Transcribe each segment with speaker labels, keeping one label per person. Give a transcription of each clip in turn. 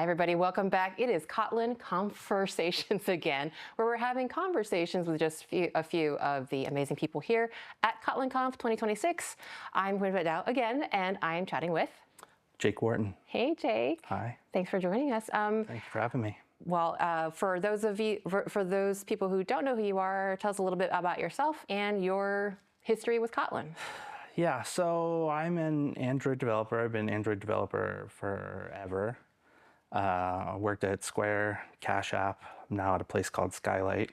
Speaker 1: everybody, welcome back. It is Kotlin Conversations again, where we're having conversations with just a few of the amazing people here at KotlinConf 2026. I'm Huyen Dao again, and I am chatting with
Speaker 2: Jake Wharton.
Speaker 1: Hey, Jake.
Speaker 2: Hi.
Speaker 1: Thanks for joining us.
Speaker 2: Thank you for having me.
Speaker 1: Well, for those people who don't know who you are, tell us a little bit about yourself and your history with Kotlin.
Speaker 2: Yeah, so I'm an Android developer. I've been an Android developer forever. Worked at Square, Cash App, now at a place called Skylight.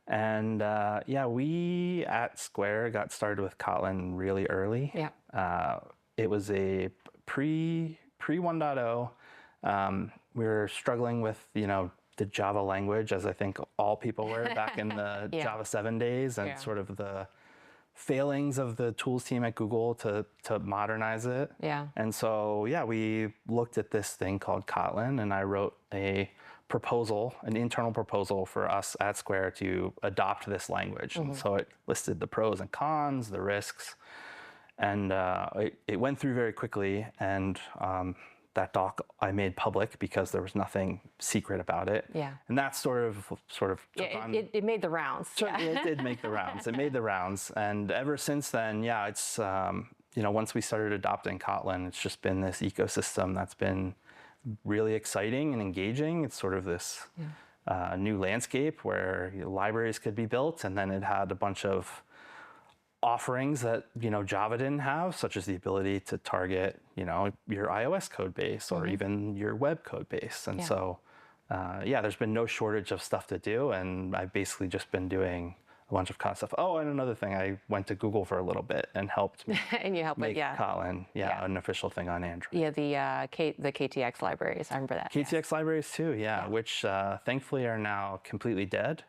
Speaker 2: And yeah, we at Square got started with Kotlin really early.
Speaker 1: Yeah.
Speaker 2: It was a pre 1.0. We were struggling with, the Java language, as I think all people were back in the
Speaker 1: Yeah.
Speaker 2: Java 7 days, and sort of the failings of the tools team at Google to modernize it.
Speaker 1: Yeah.
Speaker 2: And so, yeah, we looked at this thing called Kotlin, and I wrote a proposal, an internal proposal for us at Square to adopt this language. Mm-hmm. And so it listed the pros and cons, the risks, and it went through very quickly. And that doc I made public because there was nothing secret about it.
Speaker 1: Yeah.
Speaker 2: And that sort of took on.
Speaker 1: It made the rounds.
Speaker 2: Yeah. It did make the rounds. It made the rounds. And ever since then, yeah, it's, once we started adopting Kotlin, it's just been this ecosystem that's been really exciting and engaging. It's sort of this new landscape where libraries could be built, and then it had a bunch of offerings that Java didn't have, such as the ability to target your iOS code base or even your web code base. And so there's been no shortage of stuff to do, and I've basically just been doing a bunch of stuff. Oh, and another thing, I went to Google for a little bit and helped
Speaker 1: and you helped
Speaker 2: make Kotlin an official thing on Android.
Speaker 1: Yeah, the KTX libraries, I remember that.
Speaker 2: KTX libraries too, which thankfully are now completely dead.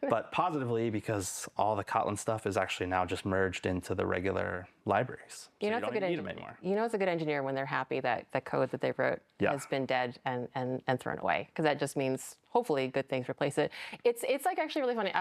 Speaker 2: But positively, because all the Kotlin stuff is actually now just merged into the regular libraries. So you don't need them anymore.
Speaker 1: It's a good engineer when they're happy that the code that they wrote has been dead and thrown away, because that just means hopefully good things replace it. It's like actually really funny.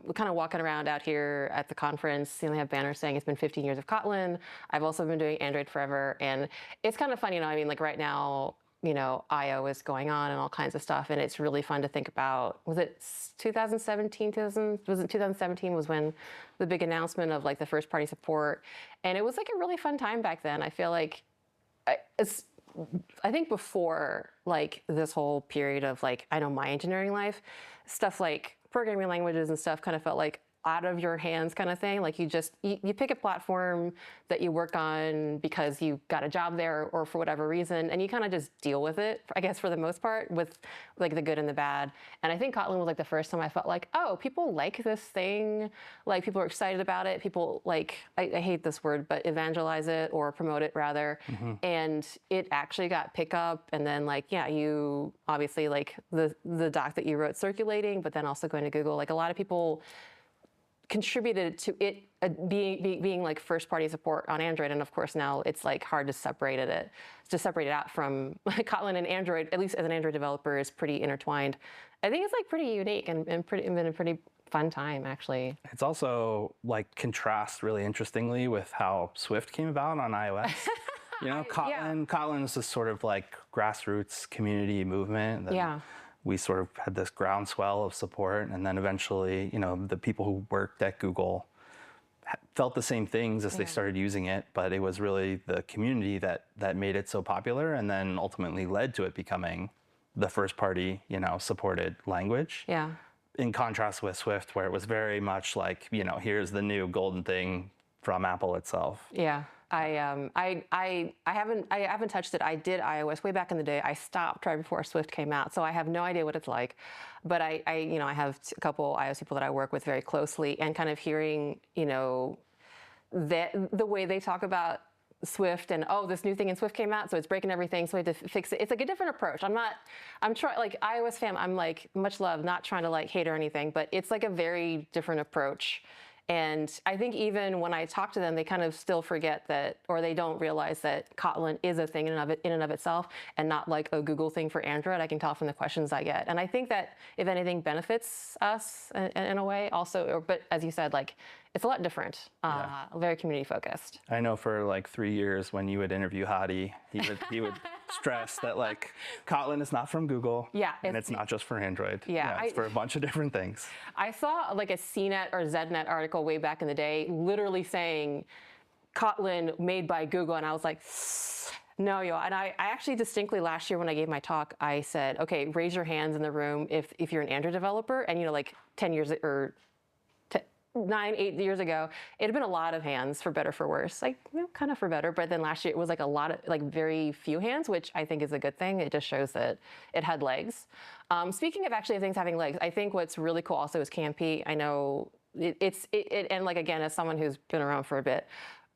Speaker 1: We're kind of walking around out here at the conference. They have banners saying it's been 15 years of Kotlin. I've also been doing Android forever, and it's kind of fun. Like right now, I/O is going on and all kinds of stuff, and it's really fun to think about. Was it 2017? 2017 was when the big announcement of like the first party support, and it was like a really fun time back then. I feel like I think before like this whole period of like, I know my engineering life, stuff like programming languages and stuff kind of felt like out of your hands kind of thing. Like you pick a platform that you work on because you got a job there or for whatever reason, and you kind of just deal with it, I guess, for the most part, with like the good and the bad. And I think Kotlin was like the first time I felt like, oh, people like this thing. Like people are excited about it. People like, I hate this word, but evangelize it or promote it rather. Mm-hmm. And it actually got pickup. And then like, you obviously like the doc that you wrote circulating, but then also going to Google, like a lot of people contributed to it being like first party support on Android, and of course now it's like hard to separate it out from Kotlin and Android, at least as an Android developer, is pretty intertwined. I think it's like pretty unique and been a pretty fun time actually.
Speaker 2: It's also like contrasts really interestingly with how Swift came about on iOS. Kotlin is this sort of like grassroots community movement that we sort of had this groundswell of support, and then eventually, the people who worked at Google felt the same things as they started using it, but it was really the community that made it so popular, and then ultimately led to it becoming the first party, supported language. Yeah. In contrast with Swift, where it was very much like, here's the new golden thing from Apple itself. Yeah.
Speaker 1: I haven't touched it. I did iOS way back in the day. I stopped right before Swift came out, so I have no idea what it's like. But I have a couple iOS people that I work with very closely, and kind of hearing, that the way they talk about Swift and this new thing in Swift came out, so it's breaking everything, so we have to fix it. It's like a different approach. I'm trying, like iOS fam, I'm like much love, not trying to like hate or anything, but it's like a very different approach. And I think even when I talk to them, they kind of still forget that, or they don't realize that Kotlin is a thing in and of itself, and not like a Google thing for Android. I can tell from the questions I get. And I think that if anything benefits us in a way also, but as you said, like it's a lot different, very community focused.
Speaker 2: I know for like 3 years when you would interview Hadi, he would stress that like Kotlin is not from Google, and it's not just for Android. It's for a bunch of different things.
Speaker 1: I saw like a CNET or ZNet article way back in the day, literally saying Kotlin made by Google, and I was like, no, yo. And I actually distinctly last year when I gave my talk, I said, okay, raise your hands in the room if you're an Android developer, and like 10 years or 8 years ago, it had been a lot of hands, for better for worse, like kind of for better. But then last year it was like a lot of like very few hands, which I think is a good thing. It just shows that it had legs. Speaking of actually things having legs, I think what's really cool also is KMP. I know and like again, as someone who's been around for a bit,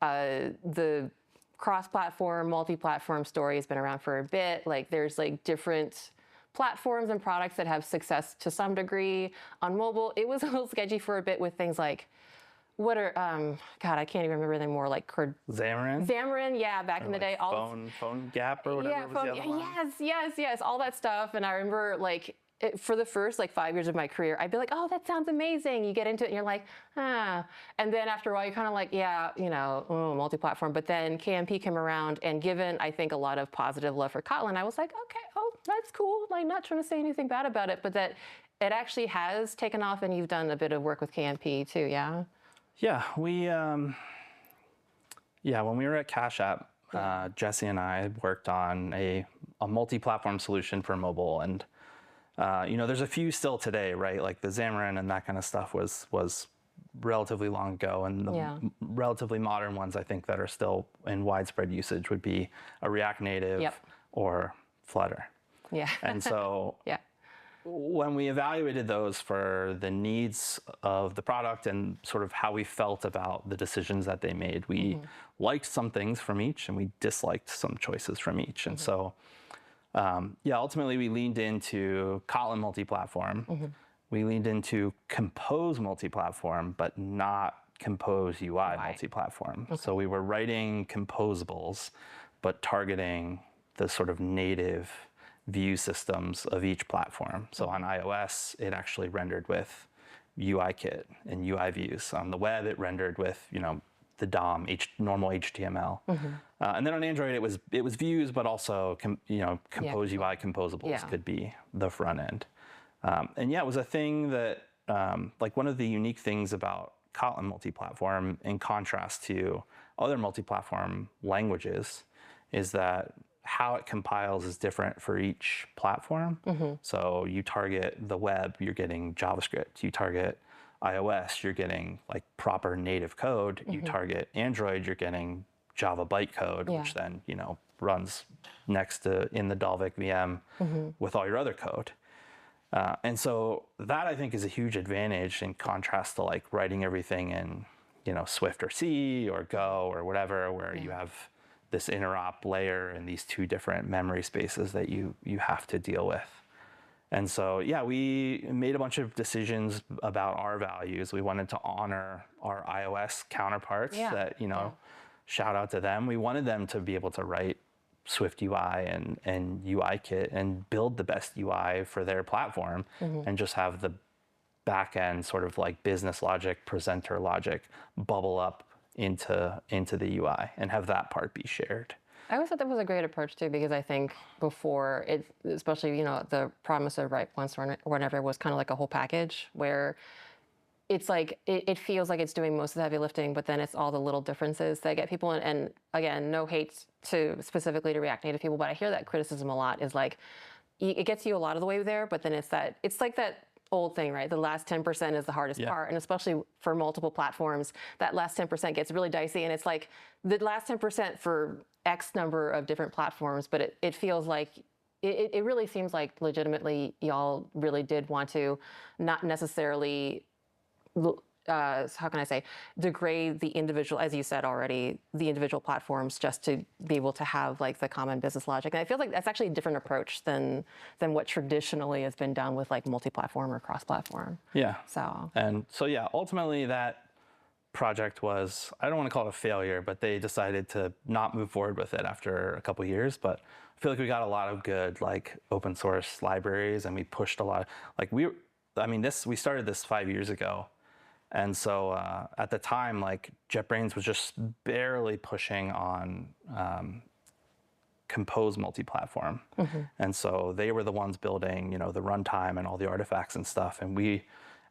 Speaker 1: the cross-platform, multi-platform story has been around for a bit. Like there's like different platforms and products that have success to some degree on mobile. It was a little sketchy for a bit with things like, what are, God, I can't even remember them more, like
Speaker 2: Xamarin?
Speaker 1: Xamarin, yeah, back in the day.
Speaker 2: Phone Gap or whatever was the other one.
Speaker 1: Yes, all that stuff. And I remember like, for the first like 5 years of my career, I'd be like, oh, that sounds amazing. You get into it and you're like, ah. And then after a while, you're kind of like, yeah, multi-platform. But then KMP came around, and given, I think, a lot of positive love for Kotlin, I was like, okay, oh, that's cool. Like, not trying to say anything bad about it, but that it actually has taken off, and you've done a bit of work with KMP too, yeah?
Speaker 2: Yeah, when we were at Cash App, Jesse and I worked on a multi-platform solution for mobile, and there's a few still today, right? Like the Xamarin and that kind of stuff was relatively long ago, and the relatively modern ones I think that are still in widespread usage would be a React Native or Flutter.
Speaker 1: Yeah.
Speaker 2: And so when we evaluated those for the needs of the product and sort of how we felt about the decisions that they made, we liked some things from each and we disliked some choices from each. And so ultimately we leaned into Kotlin multi-platform. We leaned into Compose multi-platform, but not Compose UI multi-platform. So we were writing composables, but targeting the sort of native view systems of each platform. So on iOS, it actually rendered with UIKit and UI views. On the web, it rendered with, the DOM, normal HTML. And then on Android, it was views, but also Compose UI composables could be the front end. It was a thing that like one of the unique things about Kotlin multi-platform, in contrast to other multi-platform languages, is that how it compiles is different for each platform. So you target the web, you're getting JavaScript. You target iOS, you're getting like proper native code. You target Android, you're getting Java bytecode, which then runs next to in the Dalvik VM with all your other code. And so that I think is a huge advantage in contrast to like writing everything in Swift or C or Go or whatever, where you have this interop layer and these two different memory spaces that you have to deal with. And so, we made a bunch of decisions about our values. We wanted to honor our iOS counterparts that, shout out to them. We wanted them to be able to write Swift UI and UIKit and build the best UI for their platform and just have the back end sort of like business logic, presenter logic bubble up into the UI and have that part be shared.
Speaker 1: I always thought that was a great approach too, because I think before it, especially the promise of write once or whatever was kind of like a whole package where it's like it feels like it's doing most of the heavy lifting, but then it's all the little differences that get people. And again, no hate specifically to React Native people, but I hear that criticism a lot. Is like it gets you a lot of the way there, but then it's like that old thing, right? The last 10% is the hardest part, and especially for multiple platforms, that last 10% gets really dicey. And it's like the last 10% for X number of different platforms, but it feels like. It really seems like legitimately y'all really did want to not necessarily. How can I say, degrade the individual, as you said already, the individual platforms just to be able to have like the common business logic. And I feel like that's actually a different approach than what traditionally has been done with like multi-platform or cross-platform.
Speaker 2: Yeah.
Speaker 1: So
Speaker 2: ultimately that project was, I don't want to call it a failure, but they decided to not move forward with it after a couple of years. But I feel like we got a lot of good like open source libraries, and we pushed a lot. We started this 5 years ago. And so at the time, like JetBrains was just barely pushing on Compose multi-platform. And so they were the ones building, the runtime and all the artifacts and stuff. And we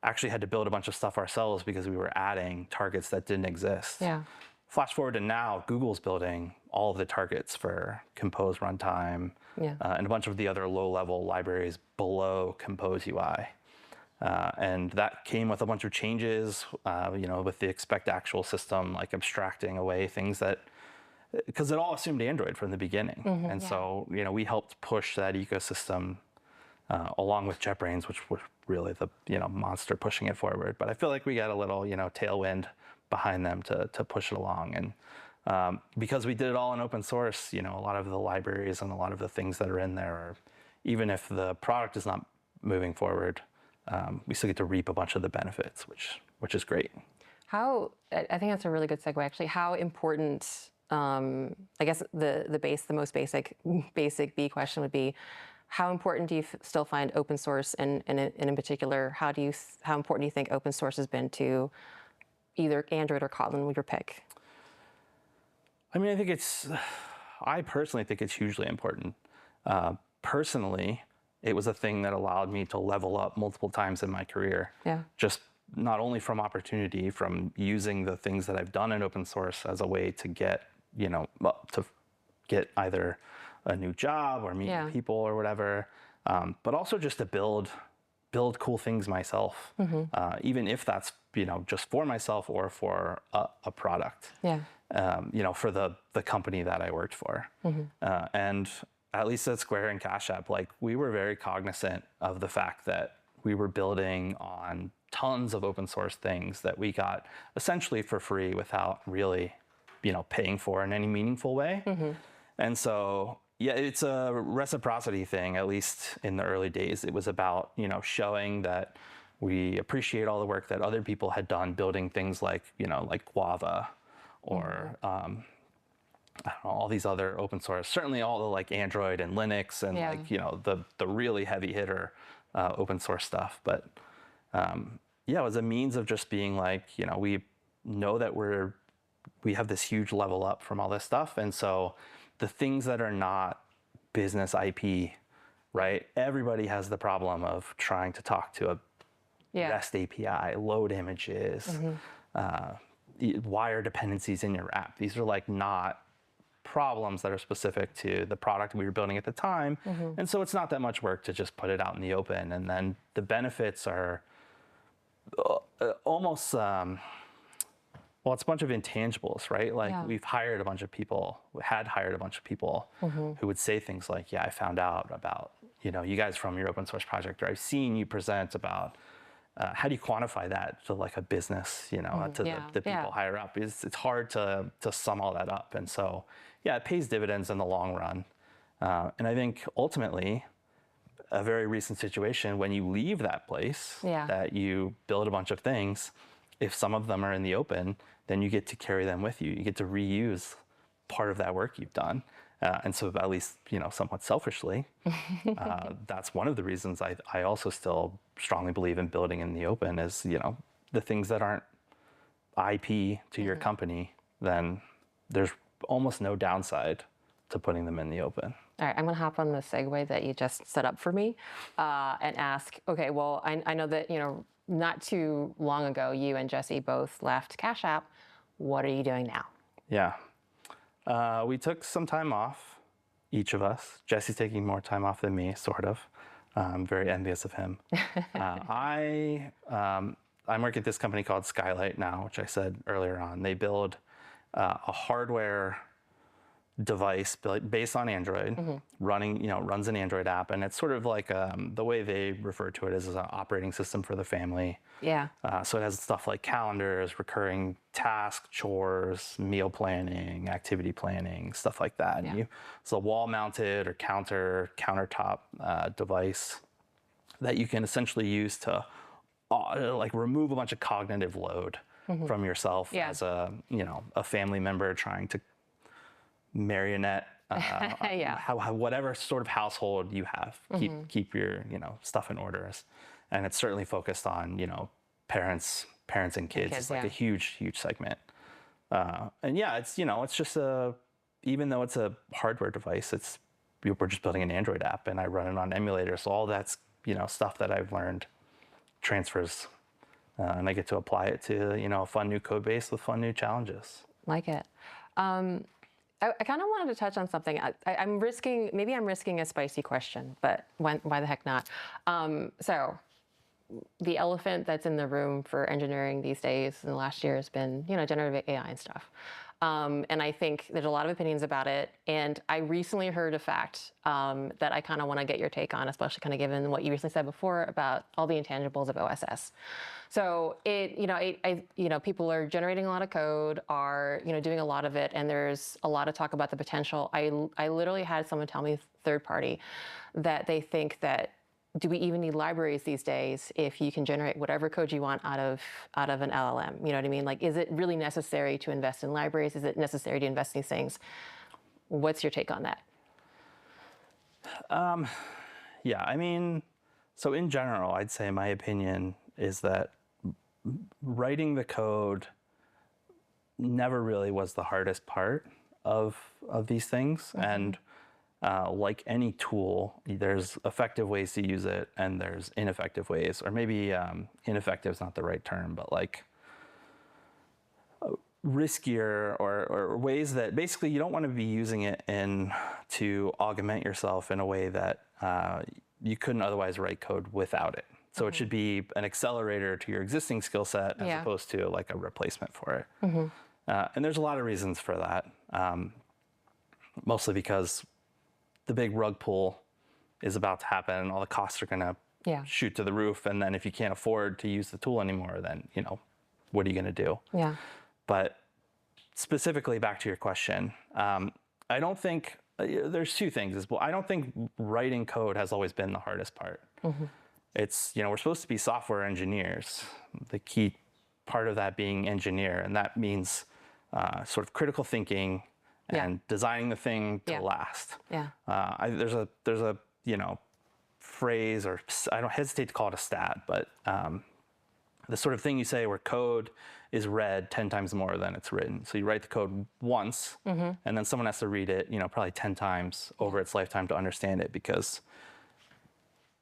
Speaker 2: actually had to build a bunch of stuff ourselves because we were adding targets that didn't exist.
Speaker 1: Yeah.
Speaker 2: Flash forward to now, Google's building all of the targets for Compose runtime and a bunch of the other low-level libraries below Compose UI. And that came with a bunch of changes, with the expect actual system, like abstracting away things that, because it all assumed Android from the beginning. And so, we helped push that ecosystem along with JetBrains, which was really the, monster pushing it forward. But I feel like we got a little, tailwind behind them to push it along. And because we did it all in open source, a lot of the libraries and a lot of the things that are in there, are, even if the product is not moving forward, we still get to reap a bunch of the benefits, which is great.
Speaker 1: I think that's a really good segue, actually. How important, I guess the most basic B question would be, how important do you still find open source, and in particular, how important do you think open source has been to either Android or Kotlin with your pick?
Speaker 2: I mean, I personally think it's hugely important. Personally, it was a thing that allowed me to level up multiple times in my career.
Speaker 1: Yeah.
Speaker 2: Just not only from opportunity, from using the things that I've done in open source as a way to get, to get either a new job or meet new people or whatever, but also just to build cool things myself, even if that's, just for myself or for a product.
Speaker 1: Yeah.
Speaker 2: For the company that I worked for. And at least at Square and Cash App, like, we were very cognizant of the fact that we were building on tons of open source things that we got essentially for free without really, paying for in any meaningful way. And so, yeah, it's a reciprocity thing, at least in the early days. It was about, showing that we appreciate all the work that other people had done building things like, like Guava or, I don't know, all these other open source, certainly all the like Android and Linux and like, the really heavy hitter open source stuff. But it was a means of just being like, we know that we have this huge level up from all this stuff. And so the things that are not business IP, right? Everybody has the problem of trying to talk to a REST API, load images, wire dependencies in your app. These are like not problems that are specific to the product we were building at the time. And so it's not that much work to just put it out in the open. And then the benefits are almost, it's a bunch of intangibles, right? Like we had hired a bunch of people who would say things like, I found out about, you guys from your open source project, or I've seen you present about, how do you quantify that to like a business, to the people higher up? It's hard to sum all that up. And so, it pays dividends in the long run. And I think ultimately, a very recent situation, when you leave that place, that you build a bunch of things, if some of them are in the open, then you get to carry them with you. You get to reuse part of that work you've done. And so at least, somewhat selfishly, that's one of the reasons I also still strongly believe in building in the open is, the things that aren't IP to your company, then there's almost no downside to putting them in the open.
Speaker 1: All right, I'm gonna hop on the segue that you just set up for me and ask, okay, well, I know that, not too long ago, you and Jesse both left Cash App. What are you doing now?
Speaker 2: Yeah. We took some time off, each of us. Jesse's taking more time off than me, sort of. I'm very envious of him. I'm working at this company called Skylight now, which I said earlier on. They build a hardware device based on Android, runs an Android app, and it's sort of like the way they refer to it is as an operating system for the family.
Speaker 1: Yeah.
Speaker 2: So it has stuff like calendars, recurring tasks, chores, meal planning, activity planning, stuff like that.
Speaker 1: Yeah.
Speaker 2: And it's a wall-mounted or countertop device that you can essentially use to like remove a bunch of cognitive load from yourself as a family member trying to marionette whatever sort of household you have, keep your stuff in orders. And it's certainly focused on parents parents and kids. It's like a huge segment. And yeah, it's, it's just even though it's a hardware device, we're just building an Android app and I run it on emulator. So all that's, stuff that I've learned transfers and I get to apply it to, a fun new code base with fun new challenges.
Speaker 1: Like it. I kind of wanted to touch on something. I'm risking a spicy question, but why the heck not? So the elephant that's in the room for engineering these days in the last year has been, generative AI and stuff. And I think there's a lot of opinions about it. And I recently heard a fact that I kind of want to get your take on, especially kind of given what you recently said before about all the intangibles of OSS. So people are generating a lot of code, are, doing a lot of it, and there's a lot of talk about the potential. I literally had someone tell me, third party, that they think that, do we even need libraries these days if you can generate whatever code you want out of an LLM? You know what I mean? Like, is it really necessary to invest in libraries? Is it necessary to invest in these things? What's your take on that?
Speaker 2: Yeah, I mean, so in general, I'd say my opinion is that writing the code never really was the hardest part of these things. Mm-hmm. And like any tool, there's effective ways to use it and there's ineffective ways, or maybe ineffective is not the right term, but like riskier or ways that basically you don't want to be using it to augment yourself in a way that you couldn't otherwise write code without it. So mm-hmm. It should be an accelerator to your existing skill set as opposed to like a replacement for it. Mm-hmm. And there's a lot of reasons for that, mostly because the big rug pull is about to happen and all the costs are going to shoot to the roof. And then if you can't afford to use the tool anymore, then, what are you going to do? Yeah. But specifically back to your question, I don't think there's two things. I don't think writing code has always been the hardest part. Mm-hmm. It's, we're supposed to be software engineers. The key part of that being engineer, and that means sort of critical thinking and designing the thing to last. Yeah. There's a phrase, or I don't hesitate to call it a stat, but the sort of thing you say where code is read 10 times more than it's written. So you write the code once, mm-hmm. and then someone has to read it, probably 10 times over its lifetime to understand it, because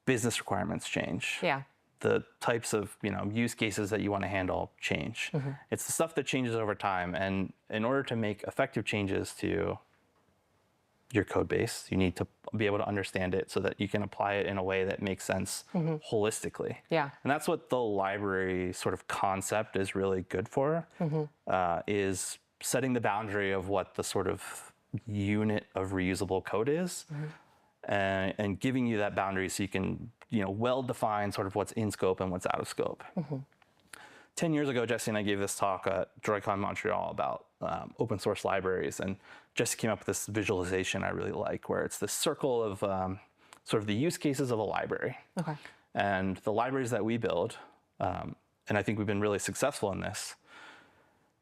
Speaker 2: business requirements change. Yeah. The types of use cases that you want to handle change. Mm-hmm. It's the stuff that changes over time, and in order to make effective changes to your code base, you need to be able to understand it so that you can apply it in a way that makes sense mm-hmm. holistically. Yeah. And that's what the library sort of concept is really good for, mm-hmm. Is setting the boundary of what the sort of unit of reusable code is, mm-hmm. and giving you that boundary so you can well define sort of what's in scope and what's out of scope. Mm-hmm. 10 years ago, Jesse and I gave this talk at DroidCon Montreal about open source libraries, and Jesse came up with this visualization I really like, where it's this circle of sort of the use cases of a library. Okay. And the libraries that we build, and I think we've been really successful in this,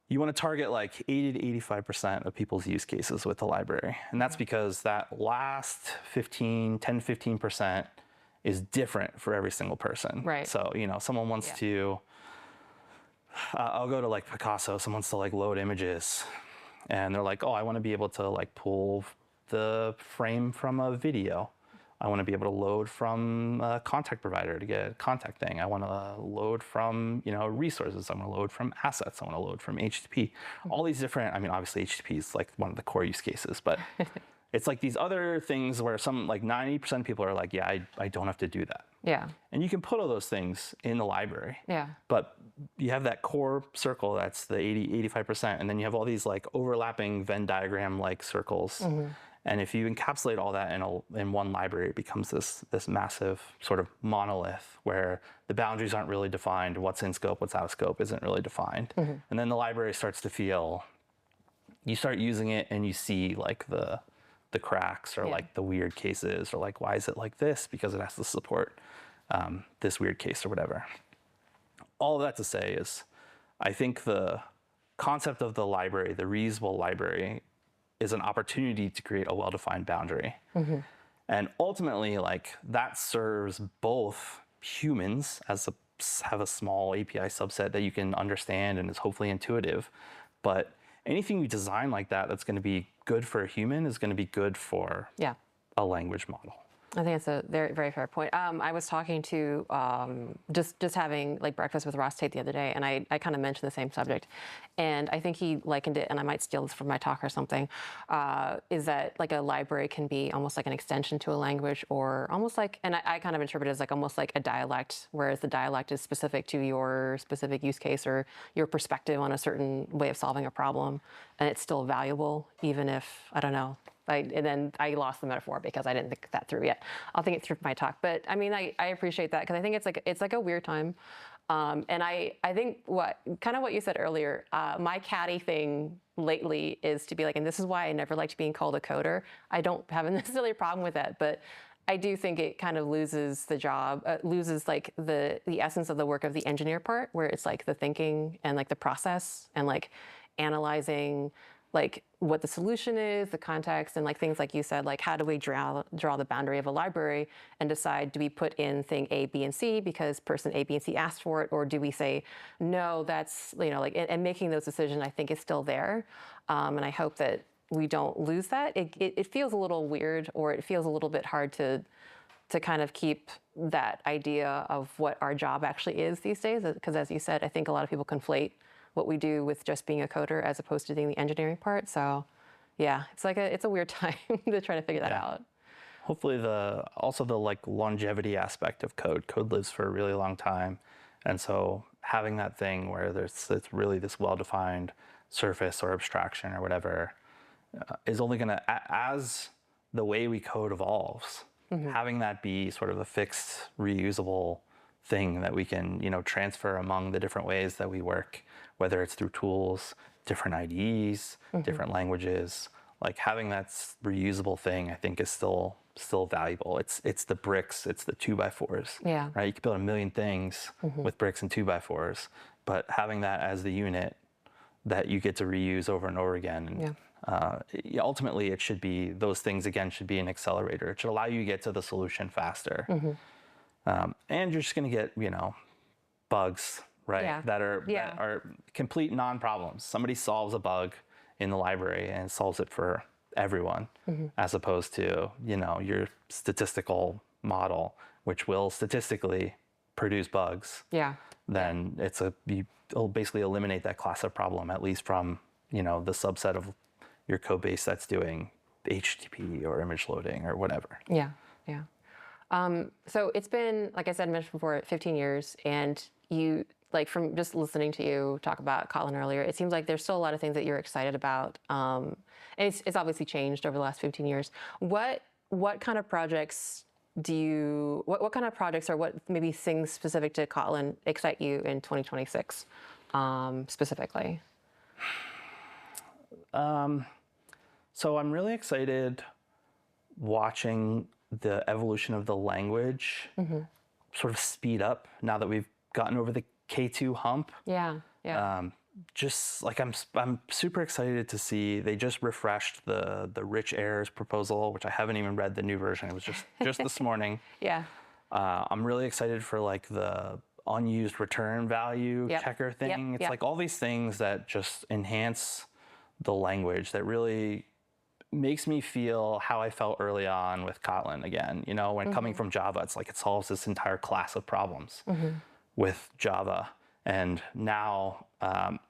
Speaker 2: you want to target like 80 to 85% of people's use cases with the library. And that's because that last 10-15% is different for every single person. Right. So, someone wants to, I'll go to like Picasso, someone wants to like load images, and they're like, oh, I want to be able to like pull the frame from a video. I want to be able to load from a contact provider to get a contact thing. I want to load from, resources. I want to load from assets. I want to load from HTTP. All these different, obviously HTTP is like one of the core use cases, but it's like these other things where some like 90% of people are like, yeah, I don't have to do that. Yeah. And you can put all those things in the library. Yeah. But you have that core circle that's the 85%, and then you have all these like overlapping Venn diagram like circles. Mm-hmm. And if you encapsulate all that in one library, it becomes this massive sort of monolith where the boundaries aren't really defined. What's in scope, what's out of scope isn't really defined. Mm-hmm. And then the library starts to feel, you start using it and you see like the cracks or like the weird cases, or like, why is it like this? Because it has to support this weird case or whatever. All of that to say is, I think the concept of the library, the reusable library, is an opportunity to create a well-defined boundary. Mm-hmm. And ultimately, like, that serves both humans as have a small API subset that you can understand and is hopefully intuitive. But anything you design like that that's going to be good for a human is going to be good for a language model.
Speaker 1: I think it's a very, very fair point. I was talking to just having like breakfast with Ross Tate the other day, and I kind of mentioned the same subject, and I think he likened it, and I might steal this from my talk or something, is that like a library can be almost like an extension to a language, or almost like, and I kind of interpret it as like almost like a dialect, whereas the dialect is specific to your specific use case or your perspective on a certain way of solving a problem, and it's still valuable, even if, I don't know, and then I lost the metaphor because I didn't think that through yet. I'll think it through my talk. But I mean, I appreciate that because I think it's like a weird time. And I think what you said earlier, my catty thing lately is to be like, and this is why I never liked being called a coder. I don't have necessarily a problem with that, but I do think it kind of loses the job, loses like the essence of the work of the engineer part, where it's like the thinking and like the process and like analyzing like what the solution is, the context, and like things like you said, like how do we draw the boundary of a library and decide, do we put in thing A, B, and C because person A, B, and C asked for it, or do we say, no, that's, you know, like, and making those decisions I think is still there. And I hope that we don't lose that. It feels a little weird, or it feels a little bit hard to kind of keep that idea of what our job actually is these days. Because as you said, I think a lot of people conflate what we do with just being a coder as opposed to doing the engineering part. So yeah, it's a weird time to try to figure that out.
Speaker 2: Hopefully also the like longevity aspect of code. Code lives for a really long time. And so having that thing where it's really this well-defined surface or abstraction or whatever is only gonna, as the way we code evolves, having that be sort of a fixed, reusable thing that we can, you know, transfer among the different ways that we work, whether it's through tools, different IDEs, different languages. Like having that reusable thing, I think, is still valuable. It's the bricks, it's the 2x4s.
Speaker 1: Yeah.
Speaker 2: Right. You can build a million things with bricks and 2x4s, but having that as the unit that you get to reuse over and over again. And ultimately, it should be, those things again should be an accelerator. It should allow you to get to the solution faster. And you're just going to get, you know, bugs, right? That are complete non-problems. Somebody solves a bug in the library and solves it for everyone, as opposed to, you know, your statistical model, which will statistically produce bugs. Then it'll basically eliminate that class of problem, at least from, you know, the subset of your code base that's doing HTTP or image loading or whatever.
Speaker 1: So it's been, like I said, mentioned before, 15 years, and you, like, from just listening to you talk about Kotlin earlier, it seems like there's still a lot of things that you're excited about. And it's obviously changed over the last 15 years. What kind of projects what kind of projects or what maybe things specific to Kotlin excite you in 2026 specifically?
Speaker 2: So I'm really excited watching the evolution of the language sort of speed up now that we've gotten over the K2 hump. Just like I'm super excited to see they just refreshed the rich errors proposal, which I haven't even read the new version. It was just this morning. I'm really excited for like the unused return value checker thing. It's like all these things that just enhance the language that really makes me feel how I felt early on with Kotlin again. You know, when coming from Java, it's like it solves this entire class of problems with Java. And now,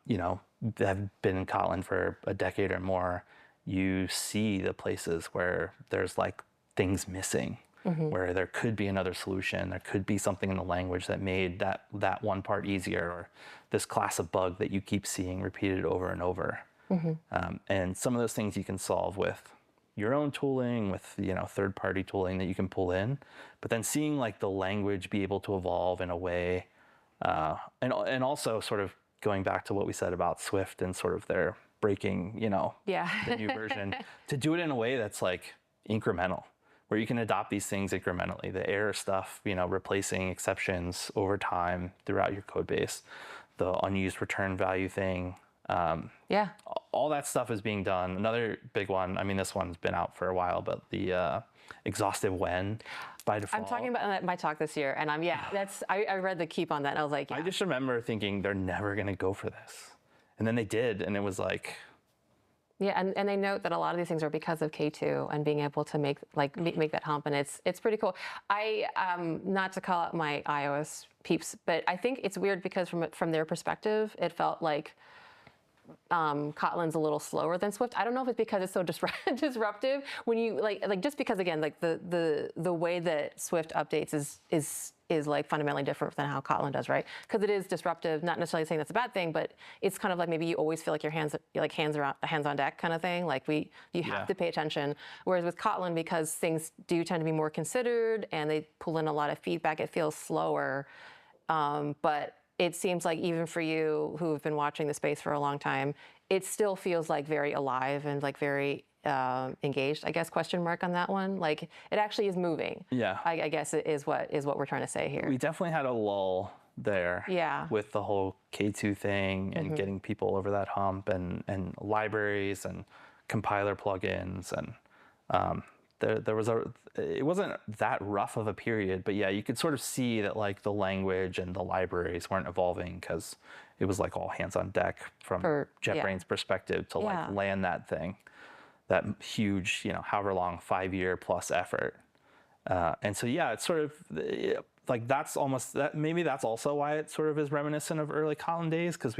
Speaker 2: you know, I've been in Kotlin for a decade or more. You see the places where there's like things missing, where there could be another solution. There could be something in the language that made that one part easier, or this class of bug that you keep seeing repeated over and over. And some of those things you can solve with your own tooling, with, you know, third-party tooling that you can pull in, but then seeing like the language be able to evolve in a way, and also sort of going back to what we said about Swift and sort of their breaking, you know, the new version, to do it in a way that's like incremental, where you can adopt these things incrementally. The error stuff, you know, replacing exceptions over time throughout your code base, the unused return value thing. All that stuff is being done. Another big one, I mean, this one's been out for a while, but the exhaustive when. by default.
Speaker 1: I'm talking about my talk this year, and I read the keep on that, and I was like, yeah.
Speaker 2: I just remember thinking they're never going to go for this. And then they did, and it was like...
Speaker 1: Yeah, and they note that a lot of these things are because of K2 and being able to make that hump, and it's pretty cool. Not to call out my iOS peeps, but I think it's weird because from their perspective, it felt like Kotlin's a little slower than Swift. I don't know if it's because it's so disruptive when you like just because again like the way that Swift updates is like fundamentally different than how Kotlin does, right? Because it is disruptive. Not necessarily saying that's a bad thing, but it's kind of like maybe you always feel like your hands on deck kind of thing. Like you have to pay attention. Whereas with Kotlin, because things do tend to be more considered and they pull in a lot of feedback, it feels slower. But it seems like even for you who have been watching the space for a long time, it still feels like very alive and like very engaged, I guess, question mark on that one. Like it actually is moving.
Speaker 2: Yeah.
Speaker 1: I guess it is what we're trying to say here.
Speaker 2: We definitely had a lull there.
Speaker 1: Yeah.
Speaker 2: With the whole K2 thing and getting people over that hump and libraries and compiler plugins and it wasn't that rough of a period, but yeah, you could sort of see that like the language and the libraries weren't evolving because it was like all hands on deck from JetBrains' perspective to like land that thing, that huge, however long, 5-year plus effort. And so, yeah, it's sort of like that's almost that. Maybe that's also why it sort of is reminiscent of early Kotlin days, because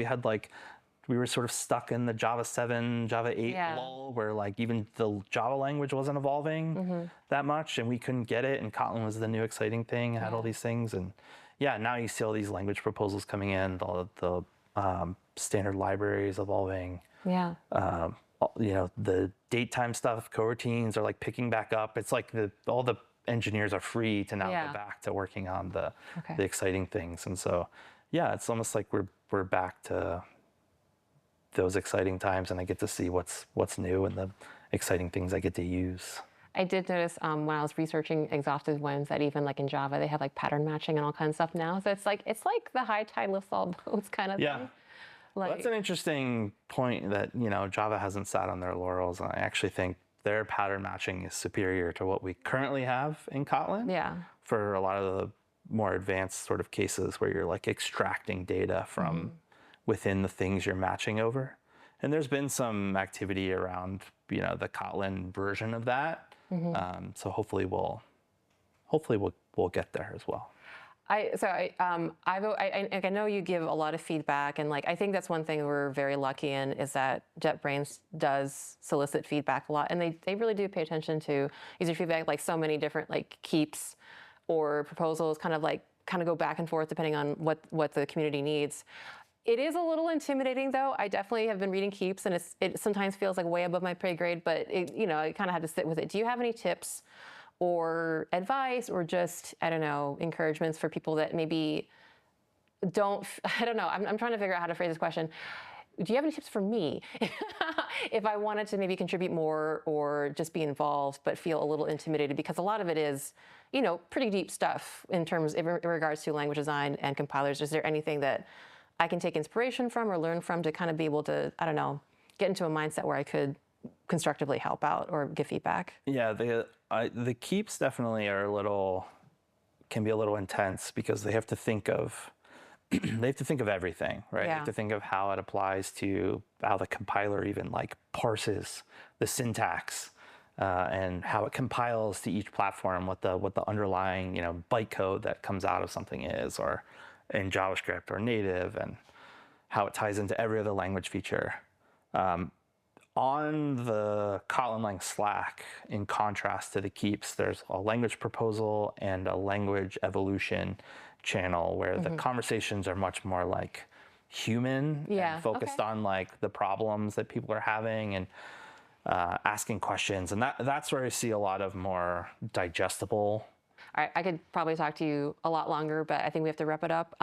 Speaker 2: we were sort of stuck in the Java 7, Java 8 lull where like even the Java language wasn't evolving that much and we couldn't get it. And Kotlin was the new exciting thing, had all these things. And yeah, now you see all these language proposals coming in, all the standard libraries evolving.
Speaker 1: Yeah.
Speaker 2: The date time stuff, coroutines are like picking back up. It's like all the engineers are free to now go back to working on the exciting things. And so, yeah, it's almost like we're back to those exciting times, and I get to see what's new and the exciting things I get to use.
Speaker 1: I did notice when I was researching exhaustive ones that even like in Java they have like pattern matching and all kinds of stuff now. So it's like the high tide lifts all boats kind of thing.
Speaker 2: Well, that's an interesting point that Java hasn't sat on their laurels, and I actually think their pattern matching is superior to what we currently have in Kotlin.
Speaker 1: Yeah.
Speaker 2: For a lot of the more advanced sort of cases where you're like extracting data from within the things you're matching over. And there's been some activity around, the Kotlin version of that. So hopefully we'll get there as well. I know you give a lot of feedback, and like I think that's one thing we're very lucky in is that JetBrains does solicit feedback a lot, and they really do pay attention to user feedback. Like so many different like keeps or proposals kind of go back and forth depending on what the community needs. It is a little intimidating, though. I definitely have been reading keeps, and it sometimes feels like way above my pay grade, but I kind of had to sit with it. Do you have any tips or advice or just, I don't know, encouragements for people that maybe don't, I don't know, I'm trying to figure out how to phrase this question. Do you have any tips for me if I wanted to maybe contribute more or just be involved but feel a little intimidated? Because a lot of it is, pretty deep stuff in regards to language design and compilers. Is there anything that I can take inspiration from or learn from to kind of be able to, I don't know, get into a mindset where I could constructively help out or give feedback? Yeah, the keeps definitely can be a little intense because they have to think of everything, right? They have to think of how it applies to how the compiler even like parses the syntax and how it compiles to each platform, what the underlying bytecode that comes out of something is, or in JavaScript or native, and how it ties into every other language feature. On the Kotlin Lang Slack, in contrast to the keeps, there's a language proposal and a language evolution channel where the conversations are much more like human and focused on like the problems that people are having and asking questions. And that's where I see a lot of more digestible.
Speaker 1: I could probably talk to you a lot longer, but I think we have to wrap it up.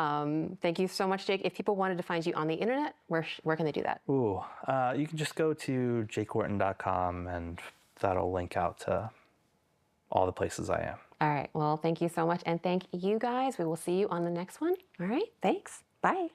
Speaker 1: Thank you so much, Jake. If people wanted to find you on the internet, where can they do that?
Speaker 2: You can just go to jakewharton.com and that'll link out to all the places I am.
Speaker 1: All right. Well, thank you so much. And thank you guys. We will see you on the next one. All right. Thanks. Bye.